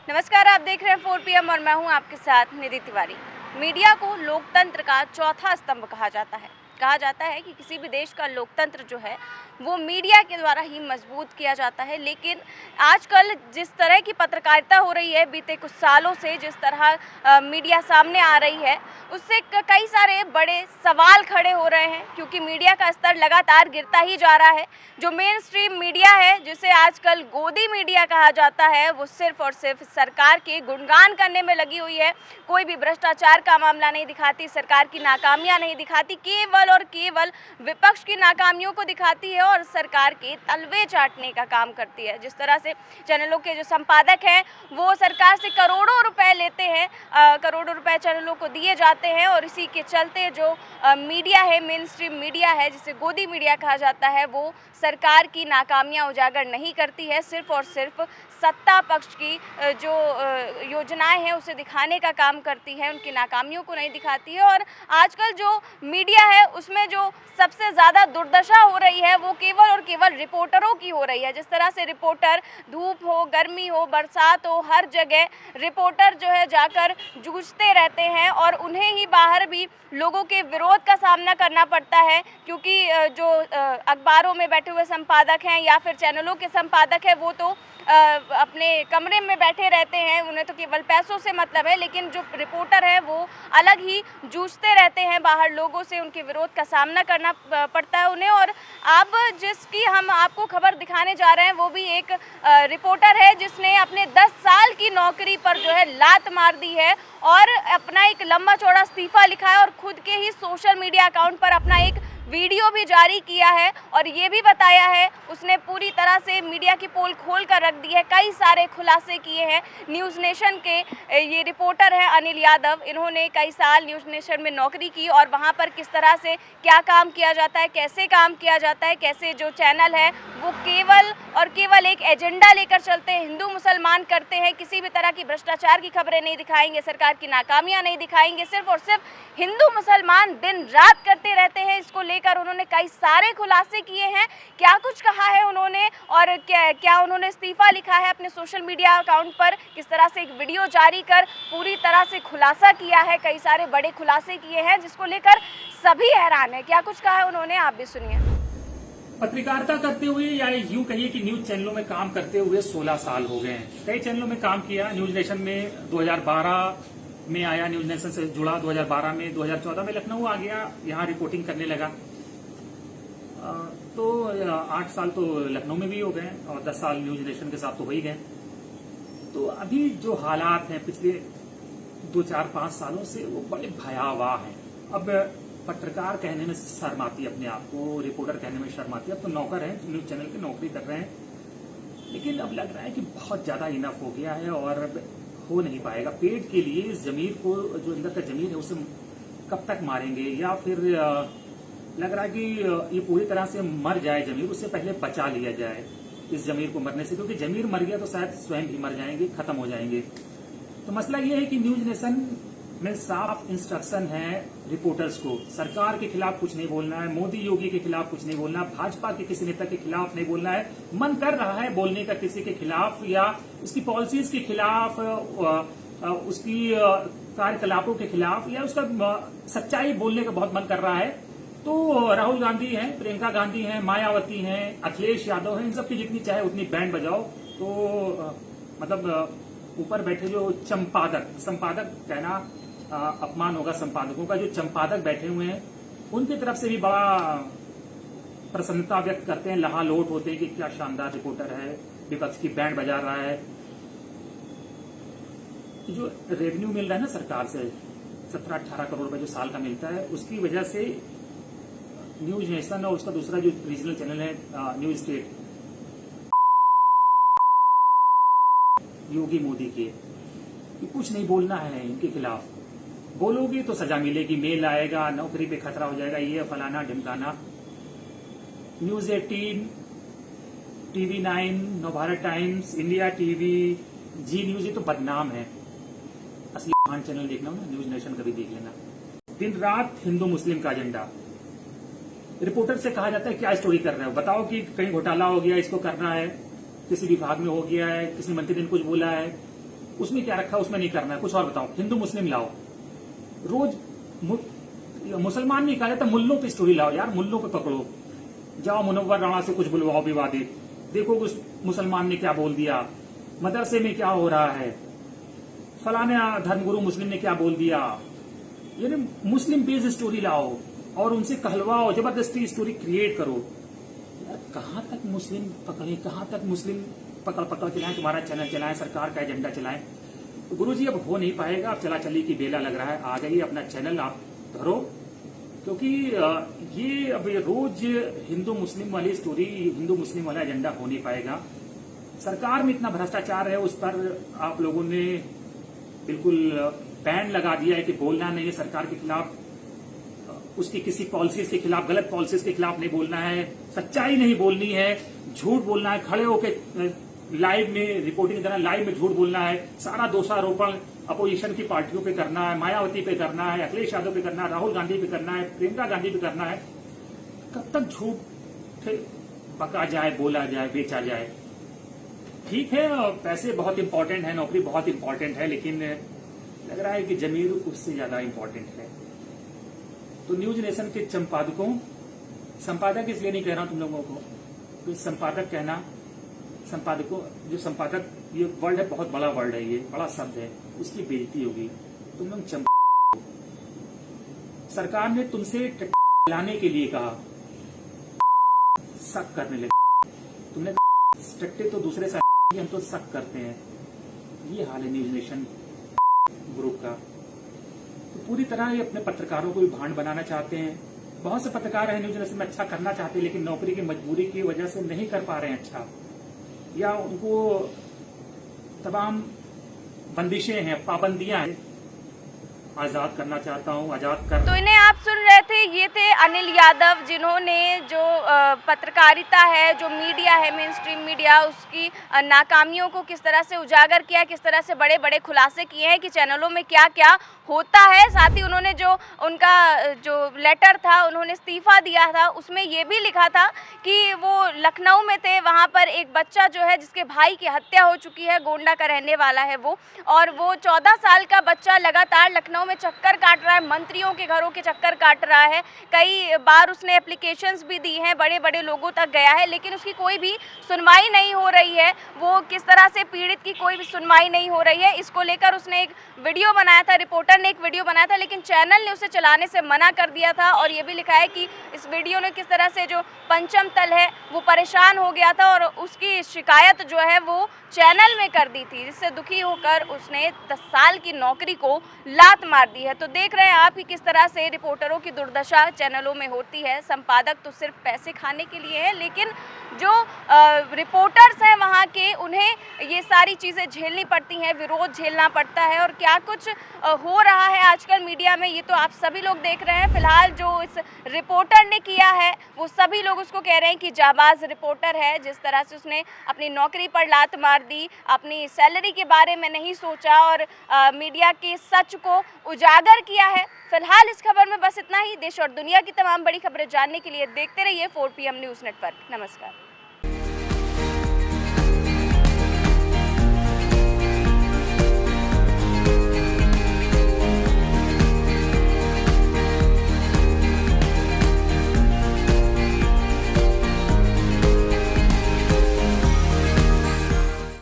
नमस्कार, आप देख रहे हैं 4 PM और मैं हूं आपके साथ निधि तिवारी। मीडिया को लोकतंत्र का चौथा स्तंभ कहा जाता है। कहा जाता है कि किसी भी देश का लोकतंत्र जो है वो मीडिया के द्वारा ही मजबूत किया जाता है। लेकिन आजकल जिस तरह की पत्रकारिता हो रही है, बीते कुछ सालों से जिस तरह मीडिया सामने आ रही है, उससे कई सारे बड़े सवाल खड़े हो रहे हैं, क्योंकि मीडिया का स्तर लगातार गिरता ही जा रहा है। जो मेन स्ट्रीम मीडिया है, जिसे आजकल गोदी मीडिया कहा जाता है, वो सिर्फ और सिर्फ सरकार के गुणगान करने में लगी हुई है। कोई भी भ्रष्टाचार का मामला नहीं दिखाती, सरकार की नाकामियां नहीं दिखाती, केवल और केवल विपक्ष की नाकामियों को दिखाती है और सरकार के तलवे चाटने का काम करती है। जिस तरह से चैनलों के जो संपादक हैं वो सरकार से करोड़ों रुपए लेते हैं, करोड़ों रुपए चैनलों को दिए जाते हैं और इसी के चलते जो मीडिया है, मेन स्ट्रीम मीडिया है, जिसे गोदी मीडिया कहा जाता है, वो सरकार की नाकामियां उजागर नहीं करती है, सिर्फ और सिर्फ सत्ता पक्ष की जो योजनाएं हैं उसे दिखाने का काम करती है, उनकी नाकामियों को नहीं दिखाती है। और आजकल जो मीडिया है उसमें जो सबसे ज़्यादा दुर्दशा हो रही है वो केवल और केवल रिपोर्टरों की हो रही है। जिस तरह से रिपोर्टर, धूप हो, गर्मी हो, बरसात हो, हर जगह रिपोर्टर जो है जाकर जूझते रहते हैं और उन्हें ही बाहर भी लोगों के विरोध का सामना करना पड़ता है, क्योंकि जो अखबारों में बैठे हुए संपादक हैं या फिर चैनलों के संपादक हैं वो तो अपने कमरे में बैठे रहते हैं, उन्हें तो केवल पैसों से मतलब है। लेकिन जो रिपोर्टर है वो अलग ही जूझते रहते हैं बाहर लोगों से, उनके विरोध का सामना करना पड़ता है उन्हें। और अब जिसकी हम आपको खबर दिखाने जा रहे हैं वो भी एक रिपोर्टर है जिसने अपने 10 साल की नौकरी पर जो है लात मार दी है और अपना एक लंबा चौड़ा इस्तीफा लिखा है और खुद के ही सोशल मीडिया अकाउंट पर अपना एक वीडियो भी जारी किया है और ये भी बताया है, उसने पूरी तरह से मीडिया की पोल खोल कर रख दी है, कई सारे खुलासे किए हैं। न्यूज़ नेशन के ये रिपोर्टर हैं अनिल यादव, इन्होंने कई साल न्यूज़ नेशन में नौकरी की और वहाँ पर किस तरह से क्या काम किया जाता है, कैसे काम किया जाता है, कैसे जो चैनल है वो केवल और केवल एक एजेंडा लेकर चलते हैं, हिंदू मुसलमान करते हैं, किसी भी तरह की भ्रष्टाचार की खबरें नहीं दिखाएंगे, सरकार की नाकामियाँ नहीं दिखाएंगे, सिर्फ और सिर्फ हिंदू मुसलमान दिन रात करते रहते हैं। इसको लेकर उन्होंने कई सारे खुलासे किए हैं। क्या कुछ कहा है उन्होंने और क्या उन्होंने इस्तीफा लिखा है अपने सोशल मीडिया अकाउंट पर, किस तरह से एक वीडियो जारी कर पूरी तरह से खुलासा किया है, कई सारे बड़े खुलासे किए हैं जिसको लेकर सभी हैरान है। क्या कुछ कहा है उन्होंने, आप भी सुनिए। पत्रकारिता करते हुए या यूं कहिए कि न्यूज चैनलों में काम करते हुए 16 साल हो गए हैं। कई चैनलों में काम किया। न्यूज नेशन में 2012 में आया, न्यूज नेशन से जुड़ा 2012 में, 2014 में लखनऊ आ गया, यहाँ रिपोर्टिंग करने लगा। तो 8 साल तो लखनऊ में भी हो गए और 10 साल न्यूज नेशन के साथ तो हो ही गए। तो अभी जो हालात हैं पिछले 2, 4, 5 सालों से वो बड़े भयावह हैं। अब पत्रकार कहने में शर्म आती है अपने आप को, रिपोर्टर कहने में शर्म आती है। अब तो नौकर हैं, न्यूज चैनल की नौकरी कर रहे हैं, लेकिन अब लग रहा है कि बहुत ज्यादा इनफ हो गया है और अब हो नहीं पाएगा। पेट के लिए इस जमीर को, जो अंदर का जमीर है, उसे कब तक मारेंगे, या फिर लग रहा है कि ये पूरी तरह से मर जाए जमीर, उससे पहले बचा लिया जाए इस जमीर को मरने से, क्योंकि जमीर मर गया तो शायद स्वयं भी मर जाएंगे, खत्म हो जाएंगे। तो मसला ये है कि न्यूज नेशन में साफ इंस्ट्रक्शन है रिपोर्टर्स को, सरकार के खिलाफ कुछ नहीं बोलना है, मोदी योगी के खिलाफ कुछ नहीं बोलना, भाजपा के किसी नेता के खिलाफ नहीं बोलना है। मन कर रहा है बोलने का किसी के खिलाफ या उसकी पॉलिसीज के खिलाफ, उसकी कार्यकलापों के खिलाफ, या उसका सच्चाई बोलने का बहुत मन कर रहा है, तो राहुल गांधी हैं, प्रियंका गांधी हैं, मायावती हैं, अखिलेश यादव हैं, इन सब की जितनी चाहे उतनी बैंड बजाओ। तो मतलब ऊपर बैठे जो संपादक कहना अपमान होगा संपादकों का, जो संपादक बैठे हुए हैं उनकी तरफ से भी बड़ा प्रसन्नता व्यक्त करते हैं, लहालोट होते हैं कि क्या शानदार रिपोर्टर है, विपक्ष की बैंड बजा रहा है। जो रेवेन्यू मिल रहा है ना सरकार से, 17-18 करोड़ रुपए जो साल का मिलता है, उसकी वजह से न्यूज नेशन और उसका दूसरा जो रीजनल चैनल है न्यूज स्टेट, योगी मोदी के, कि कुछ नहीं बोलना है इनके खिलाफ, बोलोगे तो सजा मिलेगी, मेल आएगा, नौकरी पे खतरा हो जाएगा, ये फलाना ढिमकाना। News 18, TV9, Navbharat Times, India TV, Zee News, ये तो बदनाम है। असली महान चैनल देखना हो ना, न्यूज नेशन कभी देख लेना। दिन रात हिंदू मुस्लिम का एजेंडा। रिपोर्टर से कहा जाता है क्या स्टोरी कर रहे हो, बताओ कि कहीं घोटाला हो गया, इसको करना है, किसी विभाग में हो गया है, किसी मंत्री ने कुछ बोला है, उसमें क्या रखा है, उसमें नहीं करना है, कुछ और बताओ। हिंदू मुस्लिम लाओ, रोज मुसलमान नहीं कहा जाता, मुल्लों पे स्टोरी लाओ यार, मुल्लों पे पकड़ो, जाओ मुनव्वर राणा से कुछ बुलवाओ विवादित, देखो उस मुसलमान ने क्या बोल दिया, मदरसे में क्या हो रहा है, फलाने धर्मगुरु मुस्लिम ने क्या बोल दिया। यानी मुस्लिम बेस्ड स्टोरी लाओ और उनसे कहलवाओ, जबरदस्ती स्टोरी क्रिएट करो। यार कहां तक मुस्लिम पकड़े, कहां तक मुस्लिम पकड़ चलाएं, तुम्हारा चैनल चलाएं, सरकार का एजेंडा चलाएं। तो गुरुजी अब हो नहीं पाएगा, अब चला चली की बेला लग रहा है। आ जाइए, अपना चैनल आप धरो, क्योंकि ये अब रोज हिंदू मुस्लिम वाली स्टोरी, हिंदू मुस्लिम वाला एजेंडा हो नहीं पाएगा। सरकार में इतना भ्रष्टाचार है, उस पर आप लोगों ने बिल्कुल बैन लगा दिया है कि बोलना नहीं है सरकार के खिलाफ, उसकी किसी पॉलिसीज के खिलाफ, गलत पॉलिसीज के खिलाफ नहीं बोलना है, सच्चाई नहीं बोलनी है, झूठ बोलना है, खड़े होकर लाइव में रिपोर्टिंग करना, लाइव में झूठ बोलना है, सारा दोषारोपण अपोजिशन की पार्टियों पे करना है, मायावती पे करना है, अखिलेश यादव पे करना है, राहुल गांधी पे करना है, प्रियंका गांधी पे करना है। कब तक झूठ बका जाए, बोला जाए, बेचा जाए? ठीक है, पैसे बहुत इंपॉर्टेंट है, नौकरी बहुत इंपॉर्टेंट है, लेकिन लग रहा है कि जमीर उससे ज्यादा इंपॉर्टेंट है। तो न्यूज नेशन के संपादक इसलिए नहीं कह रहा हूं तुम लोगों को, तो संपादक कहना, संपादकों, जो संपादक, ये वर्ड है, बहुत बड़ा वर्ड है, ये बड़ा शब्द है, उसकी बेइज्जती होगी। तुम लोग सरकार ने तुमसे लाने के लिए कहा, शक करने लगे, तुमने टट्टे तो दूसरे साथ, हम तो शक करते हैं। ये हाल है न्यूज नेशन ग्रुप का। तो पूरी तरह ये अपने पत्रकारों को भी भांड बनाना चाहते हैं। बहुत से पत्रकार हैं न्यूज नेशन में अच्छा करना चाहते हैं, लेकिन नौकरी की मजबूरी की वजह से नहीं कर पा रहे हैं अच्छा, या उनको तमाम बंदिशें हैं, पाबंदियां हैं। आजाद करना चाहता हूं, आजाद कर। तो इन्हें आप सुन रहे थे, ये थे अनिल यादव, जिन्होंने जो पत्रकारिता है, जो मीडिया है, मेन स्ट्रीम मीडिया, उसकी नाकामियों को किस तरह से उजागर किया, किस तरह से बड़े बड़े खुलासे किए हैं कि चैनलों में क्या क्या होता है। साथ ही उन्होंने जो उनका जो लेटर था, उन्होंने इस्तीफा दिया था, उसमें ये भी लिखा था कि वो लखनऊ में थे, वहाँ पर एक बच्चा जो है जिसके भाई की हत्या हो चुकी है, गोंडा का रहने वाला है वो, और वो 14 साल का बच्चा लगातार लखनऊ में चक्कर काट रहा है, मंत्रियों के घरों के चक्कर काट रहा है। कई बार उसने एप्लीकेशंस भी दी हैं, बड़े बड़े लोगों तक गया है, लेकिन उसकी कोई भी सुनवाई नहीं हो रही है। वो किस तरह से पीड़ित की कोई भी सुनवाई नहीं हो रही है, इसको लेकर उसने एक वीडियो बनाया था, रिपोर्टर ने एक वीडियो बनाया था, लेकिन चैनल ने उसे चलाने से मना कर दिया था। और ये भी लिखा है कि इस वीडियो ने किस तरह से जो पंचम तल है वो परेशान हो गया था और उसकी शिकायत जो है वो चैनल में कर दी थी, जिससे दुखी होकर उसने 10 साल की नौकरी को लात मार दी है। तो देख रहे हैं आप कि किस तरह से रिपोर्टरों की दुर्दशा चैनलों में होती है। संपादक तो सिर्फ पैसे खाने के लिए है, लेकिन जो रिपोर्टर्स हैं वहाँ के, उन्हें ये सारी चीज़ें झेलनी पड़ती हैं, विरोध झेलना पड़ता है। और क्या कुछ हो रहा है आजकल मीडिया में, ये तो आप सभी लोग देख रहे हैं। फिलहाल जो इस रिपोर्टर ने किया है, वो सभी लोग उसको कह रहे हैं कि जाबाज रिपोर्टर है। जिस तरह से उसने अपनी नौकरी पर लात मार दी, अपनी सैलरी के बारे में नहीं सोचा और मीडिया के सच को उजागर किया है। फिलहाल इस खबर में बस इतना ही। देश और दुनिया की तमाम बड़ी खबरें जानने के लिए देखते रहिए 4 PM न्यूज़ नेटवर्क। नमस्कार।